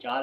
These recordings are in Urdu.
$4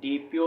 DPO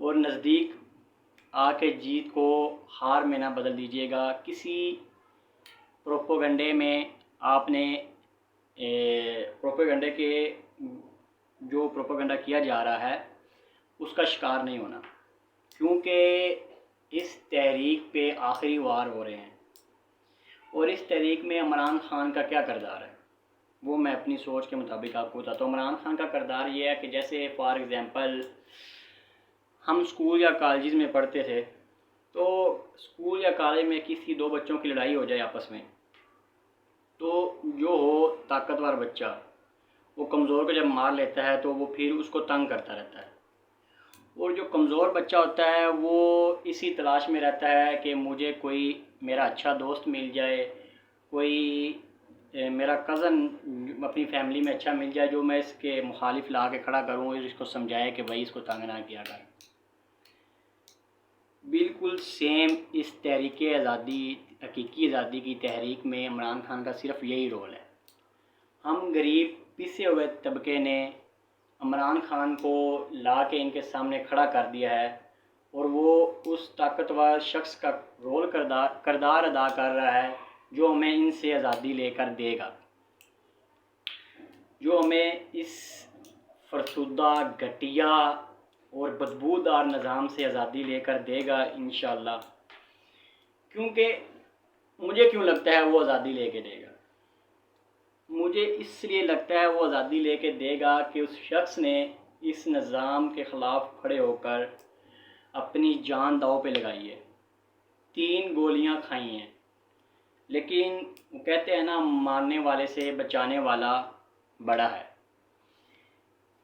اور نزدیک آ کے جیت کو ہار میں نہ بدل دیجیے گا۔ کسی پروپیگنڈے میں آپ نے پروپیگنڈے کے جو پروپیگنڈا کیا جا رہا ہے اس کا شکار نہیں ہونا، کیونکہ اس تحریک پہ آخری وار ہو رہے ہیں، اور اس تحریک میں عمران خان کا کیا کردار ہے وہ میں اپنی سوچ کے مطابق آپ کو بتاتا ہوں۔ عمران خان کا کردار یہ ہے کہ جیسے فار ایگزامپل ہم اسکول یا کالجز میں پڑھتے تھے، تو اسکول یا کالج میں کسی دو بچوں کی لڑائی ہو جائے آپس میں، تو جو ہو طاقتور بچہ وہ کمزور کو جب مار لیتا ہے تو وہ پھر اس کو تنگ کرتا رہتا ہے، اور جو کمزور بچہ ہوتا ہے وہ اسی تلاش میں رہتا ہے کہ مجھے کوئی میرا اچھا دوست مل جائے، کوئی میرا کزن اپنی فیملی میں اچھا مل جائے جو میں اس کے مخالف لا کے کھڑا کروں اور اس کو سمجھائے کہ بھائی اس کو تنگ نہ کیا کر۔ بالکل سیم اس تحریک آزادی، حقیقی آزادی کی تحریک میں عمران خان کا صرف یہی رول ہے۔ ہم غریب پسے ہوئے طبقے نے عمران خان کو لا کے ان کے سامنے کھڑا کر دیا ہے، اور وہ اس طاقتور شخص کا رول کردار ادا کر رہا ہے جو ہمیں ان سے آزادی لے کر دے گا، جو ہمیں اس فرسودہ، گھٹیا اور بدبودار نظام سے آزادی لے کر دے گا انشاءاللہ۔ کیونکہ مجھے کیوں لگتا ہے وہ آزادی لے کے دے گا؟ مجھے اس لیے لگتا ہے وہ آزادی لے کے دے گا کہ اس شخص نے اس نظام کے خلاف کھڑے ہو کر اپنی جان داؤ پہ لگائی ہے، 3 گولیاں کھائی ہیں، لیکن وہ کہتے ہیں نا مارنے والے سے بچانے والا بڑا ہے۔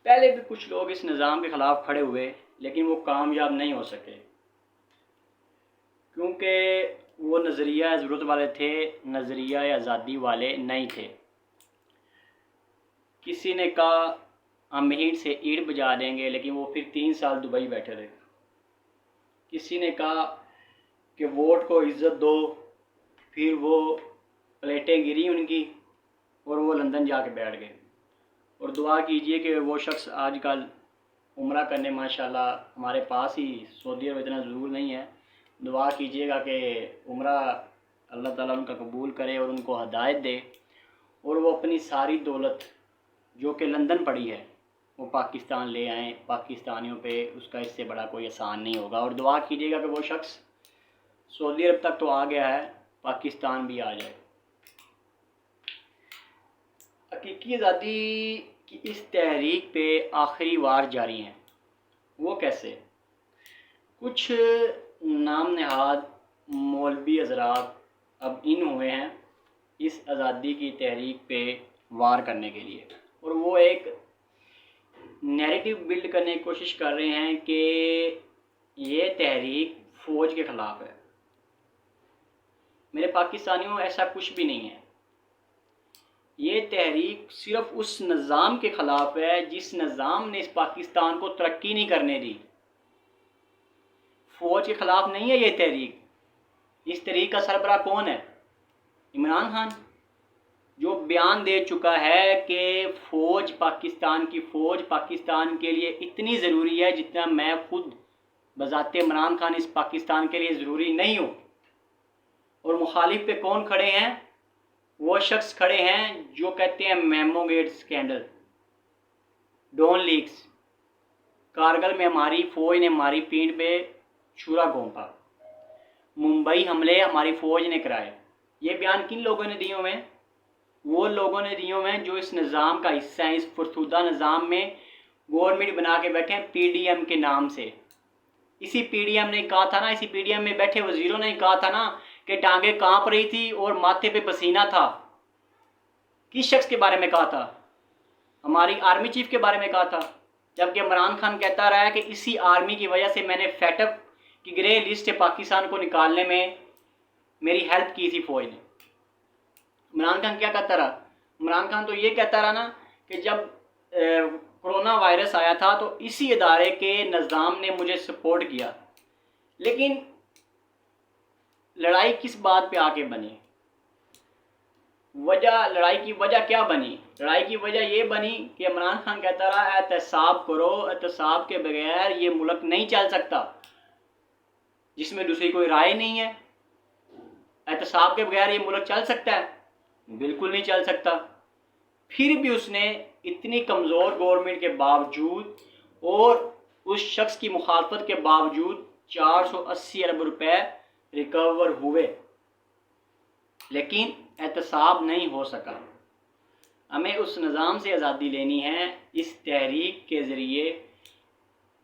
پہلے بھی کچھ لوگ اس نظام کے خلاف کھڑے ہوئے لیکن وہ کامیاب نہیں ہو سکے، کیونکہ وہ نظریہ ضرورت والے تھے، نظریہ آزادی والے نہیں تھے۔ کسی نے کہا ہم اینٹ سے اینٹ بجا دیں گے، لیکن وہ پھر 3 سال دبئی بیٹھے رہے۔ کسی نے کہا کہ ووٹ کو عزت دو، پھر وہ پلیٹیں گری ان کی اور وہ لندن جا کے بیٹھ گئے۔ اور دعا کیجئے کہ وہ شخص آج کل عمرہ کرنے ماشاءاللہ ہمارے پاس ہی سعودی عرب اتنا دور نہیں ہے، دعا کیجئے گا کہ عمرہ اللہ تعالیٰ ان کا قبول کرے اور ان کو ہدایت دے، اور وہ اپنی ساری دولت جو کہ لندن پڑی ہے وہ پاکستان لے آئیں۔ پاکستانیوں پہ اس کا اس سے بڑا کوئی احسان نہیں ہوگا، اور دعا کیجئے گا کہ وہ شخص سعودی عرب تک تو آ گیا ہے، پاکستان بھی آ جائے۔ حقیقی آزادی کی اس تحریک پہ آخری وار جاری ہیں۔ وہ کیسے؟ کچھ نام نہاد مولوی حضرات اب ان ہوئے ہیں اس آزادی کی تحریک پہ وار کرنے کے لیے، اور وہ ایک نیریٹو بلڈ کرنے کی کوشش کر رہے ہیں کہ یہ تحریک فوج کے خلاف ہے۔ میرے پاکستانیوں ایسا کچھ بھی نہیں ہے، یہ تحریک صرف اس نظام کے خلاف ہے جس نظام نے اس پاکستان کو ترقی نہیں کرنے دی۔ فوج کے خلاف نہیں ہے یہ تحریک۔ اس تحریک کا سربراہ کون ہے؟ عمران خان، جو بیان دے چکا ہے کہ فوج، پاکستان کی فوج پاکستان کے لیے اتنی ضروری ہے جتنا میں خود بذات عمران خان اس پاکستان کے لیے ضروری نہیں ہوں۔ اور مخالف پہ کون کھڑے ہیں؟ وہ شخص کھڑے ہیں جو کہتے ہیں memo gate scandal, Dawn leaks, Kargil میں ہماری فوج نے ہماری پیٹھ پہ چھرا گھونپا، ممبئی حملے ہماری فوج نے کرائے۔ یہ بیان کن لوگوں نے دیے ہوئے ہیں؟ وہ لوگوں نے دیے ہوئے ہیں جو اس نظام کا حصہ ہیں، اس فرسودہ نظام میں گورنمنٹ بنا کے بیٹھے ہیں پی ڈی ایم کے نام سے۔ اسی پی ڈی ایم نے کہا تھا نا، اسی پی ڈی ایم میں بیٹھے وزیروں نے کہا تھا نا کہ ٹانگیں کانپ رہی تھی اور ماتھے پہ پسینہ تھا۔ کس شخص کے بارے میں کہا تھا؟ ہماری آرمی چیف کے بارے میں کہا تھا، جبکہ عمران خان کہتا رہا ہے کہ اسی آرمی کی وجہ سے میں نے فیٹ اپ کی گرے لسٹ پاکستان کو نکالنے میں میری ہیلپ کی تھی فوج نے۔ عمران خان کیا کہتا رہا؟ عمران خان تو یہ کہتا رہا نا کہ جب کرونا وائرس آیا تھا تو اسی ادارے کے نظام نے مجھے سپورٹ کیا، لیکن لڑائی کس بات پہ آ کے بنی؟ لڑائی کی وجہ کیا بنی؟ لڑائی کی وجہ یہ بنی کہ عمران خان کہتا رہا احتساب کرو، احتساب کے بغیر یہ ملک نہیں چل سکتا، جس میں دوسری کوئی رائے نہیں ہے۔ احتساب کے بغیر یہ ملک چل سکتا ہے؟ بالکل نہیں چل سکتا۔ پھر بھی اس نے اتنی کمزور گورنمنٹ کے باوجود اور اس شخص کی مخالفت کے باوجود 480 ارب روپے ریکور ہوئے، لیکن احتساب نہیں ہو سکا۔ ہمیں اس نظام سے آزادی لینی ہے، اس تحریک کے ذریعے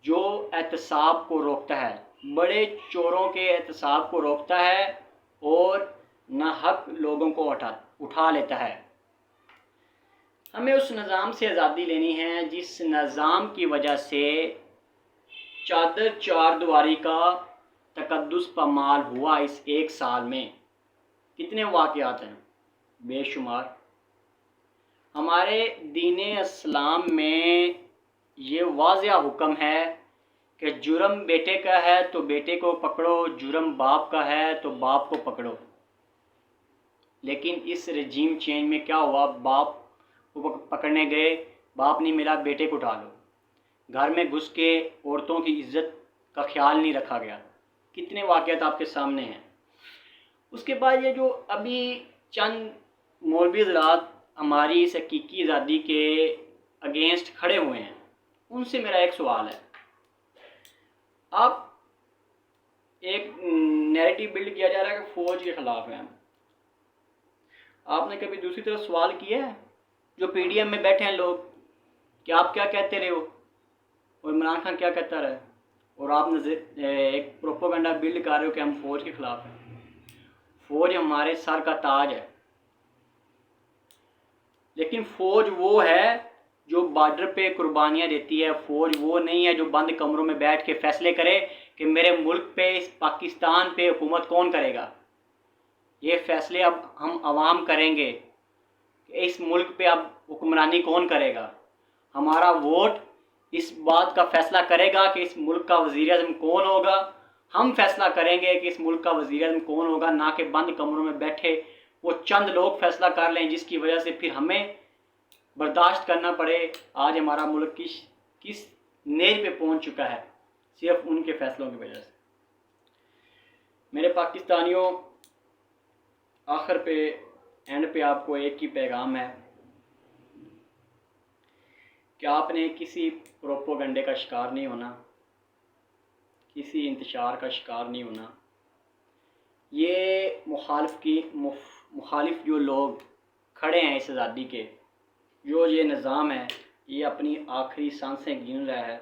جو احتساب کو روکتا ہے، بڑے چوروں کے احتساب کو روکتا ہے اور ناحق لوگوں کو اٹھا لیتا ہے۔ ہمیں اس نظام سے آزادی لینی ہے جس نظام کی وجہ سے چادر چار دیواری کا تقدس پامال ہوا۔ اس ایک سال میں کتنے واقعات ہیں؟ بے شمار۔ ہمارے دین اسلام میں یہ واضح حکم ہے کہ جرم بیٹے کا ہے تو بیٹے کو پکڑو، جرم باپ کا ہے تو باپ کو پکڑو۔ لیکن اس رجیم چینج میں کیا ہوا؟ باپ کو پکڑنے گئے، باپ نہیں ملا، بیٹے کو اٹھا لو۔ گھر میں گھس کے عورتوں کی عزت کا خیال نہیں رکھا گیا۔ کتنے واقعات آپ کے سامنے ہیں۔ اس کے بعد یہ جو ابھی چند مولوی حضرات ہماری اس حقیقی آزادی کے اگینسٹ کھڑے ہوئے ہیں، ان سے میرا ایک سوال ہے۔ آپ ایک نیریٹو بلڈ کیا جا رہا ہے کہ فوج کے خلاف ہیں۔ آپ نے کبھی دوسری طرف سوال کیا ہے جو پی ڈی ایم میں بیٹھے ہیں لوگ کہ آپ کیا کہتے رہے ہو اور عمران خان کیا کہتا رہے، اور آپ ایک پروپیگنڈا بلڈ کر رہے ہو کہ ہم فوج کے خلاف ہیں۔ فوج ہمارے سر کا تاج ہے، لیکن فوج وہ ہے جو بارڈر پہ قربانیاں دیتی ہے۔ فوج وہ نہیں ہے جو بند کمروں میں بیٹھ کے فیصلے کرے کہ میرے ملک پہ، اس پاکستان پہ حکومت کون کرے گا۔ یہ فیصلے اب ہم عوام کریں گے کہ اس ملک پہ اب حکمرانی کون کرے گا۔ ہمارا ووٹ اس بات کا فیصلہ کرے گا کہ اس ملک کا وزیر اعظم کون ہوگا۔ ہم فیصلہ کریں گے کہ اس ملک کا وزیر اعظم کون ہوگا، نہ کہ بند کمروں میں بیٹھے وہ چند لوگ فیصلہ کر لیں جس کی وجہ سے پھر ہمیں برداشت کرنا پڑے۔ آج ہمارا ملک کس نیز پہ پہنچ چکا ہے، صرف ان کے فیصلوں کی وجہ سے۔ میرے پاکستانیوں، آخر پہ اینڈ پہ آپ کو ایک ہی پیغام ہے کہ آپ نے کسی پروپیگنڈے کا شکار نہیں ہونا، کسی انتشار کا شکار نہیں ہونا۔ یہ مخالف جو لوگ کھڑے ہیں اس آزادی کے، جو یہ نظام ہے، یہ اپنی آخری سانسیں گن رہا ہے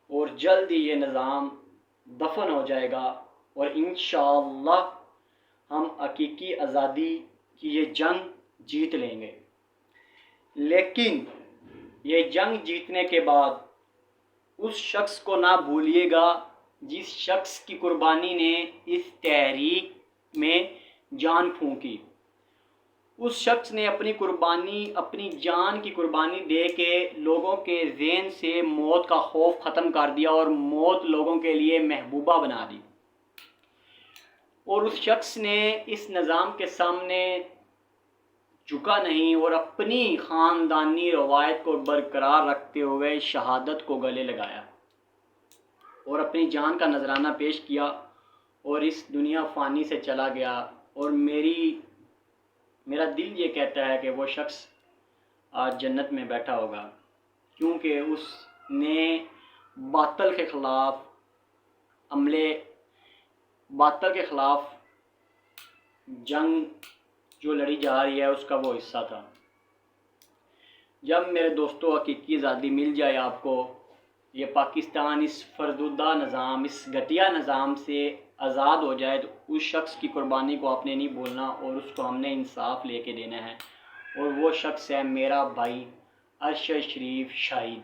اور جلد ہی یہ نظام دفن ہو جائے گا اور انشاءاللہ ہم حقیقی آزادی کی یہ جنگ جیت لیں گے۔ لیکن یہ جنگ جیتنے کے بعد اس شخص کو نہ بھولیے گا جس شخص کی قربانی نے اس تحریک میں جان پھونکی۔ اس شخص نے اپنی جان کی قربانی دے کے لوگوں کے ذہن سے موت کا خوف ختم کر دیا اور موت لوگوں کے لیے محبوبہ بنا دی، اور اس شخص نے اس نظام کے سامنے جھکا نہیں اور اپنی خاندانی روایت کو برقرار رکھتے ہوئے شہادت کو گلے لگایا اور اپنی جان کا نذرانہ پیش کیا اور اس دنیا فانی سے چلا گیا۔ اور میرا دل یہ کہتا ہے کہ وہ شخص آج جنت میں بیٹھا ہوگا، کیونکہ اس نے باطل کے خلاف جنگ جو لڑی جا رہی ہے اس کا وہ حصہ تھا۔ جب میرے دوستوں حقیقی آزادی مل جائے آپ کو، یہ پاکستان اس فردودہ نظام، اس گھٹیا نظام سے آزاد ہو جائے، تو اس شخص کی قربانی کو آپ نے نہیں بھولنا اور اس کو ہم نے انصاف لے کے دینا ہے، اور وہ شخص ہے میرا بھائی ارشد شریف شاہد۔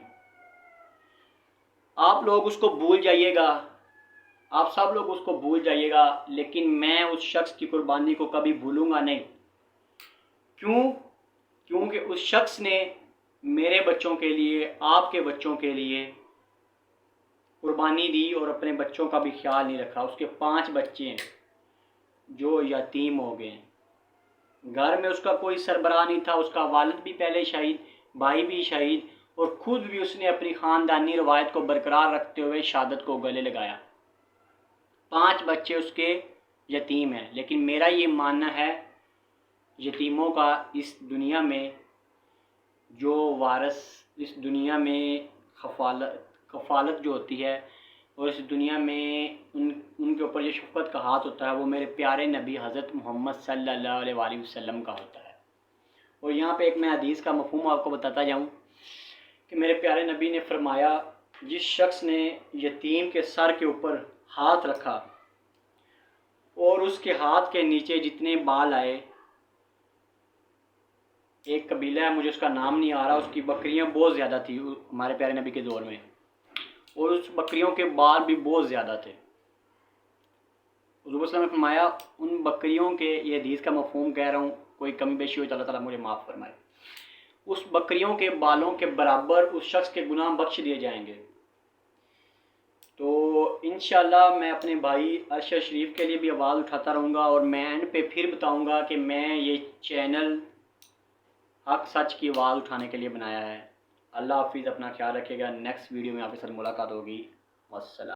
آپ لوگ اس کو بھول جائیے گا، آپ سب لوگ اس کو بھول جائیے گا، لیکن میں اس شخص کی قربانی کو کبھی بھولوں گا نہیں۔ کیونکہ اس شخص نے میرے بچوں کے لیے، آپ کے بچوں کے لیے قربانی دی اور اپنے بچوں کا بھی خیال نہیں رکھا۔ اس کے 5 بچے ہیں جو یتیم ہو گئے ہیں۔ گھر میں اس کا کوئی سربراہ نہیں تھا، اس کا والد بھی پہلے شہید، بھائی بھی شہید، اور خود بھی اس نے اپنی خاندانی روایت کو برقرار رکھتے ہوئے شہادت کو گلے لگایا۔ 5 بچے اس کے یتیم ہیں، لیکن میرا یہ ماننا ہے یتیموں کا اس دنیا میں جو وارث، اس دنیا میں کفالت جو ہوتی ہے، اور اس دنیا میں ان کے اوپر جو شفقت کا ہاتھ ہوتا ہے، وہ میرے پیارے نبی حضرت محمد صلی اللہ علیہ وآلہ وسلم کا ہوتا ہے۔ اور یہاں پہ ایک میں حدیث کا مفہوم آپ کو بتاتا جاؤں کہ میرے پیارے نبی نے فرمایا، جس شخص نے یتیم کے سر کے اوپر ہاتھ رکھا اور اس کے ہاتھ کے نیچے جتنے بال آئے، ایک قبیلہ ہے، مجھے اس کا نام نہیں آ رہا، اس کی بکریاں بہت زیادہ تھی ہمارے پیارے نبی کے دور میں، اور اس بکریوں کے بال بھی بہت زیادہ تھے۔ حضور صلی اللہ علیہ وسلم نے فرمایا ان بکریوں کے، یہ حدیث کا مفہوم کہہ رہا ہوں، کوئی کمی بیشی ہو تو اللہ تعالیٰ مجھے معاف فرمائے، اس بکریوں کے بالوں کے برابر اس شخص کے گناہ بخش دیے جائیں گے۔ تو انشاءاللہ میں اپنے بھائی ارشد شریف کے لیے بھی آواز اٹھاتا رہوں گا، اور میں اینڈ پہ پھر بتاؤں گا کہ میں یہ چینل حق سچ کی آواز اٹھانے کے لیے بنایا ہے۔ اللہ حافظ، اپنا خیال رکھے گا، نیکسٹ ویڈیو میں آپ کے ساتھ ملاقات ہوگی، والسلام۔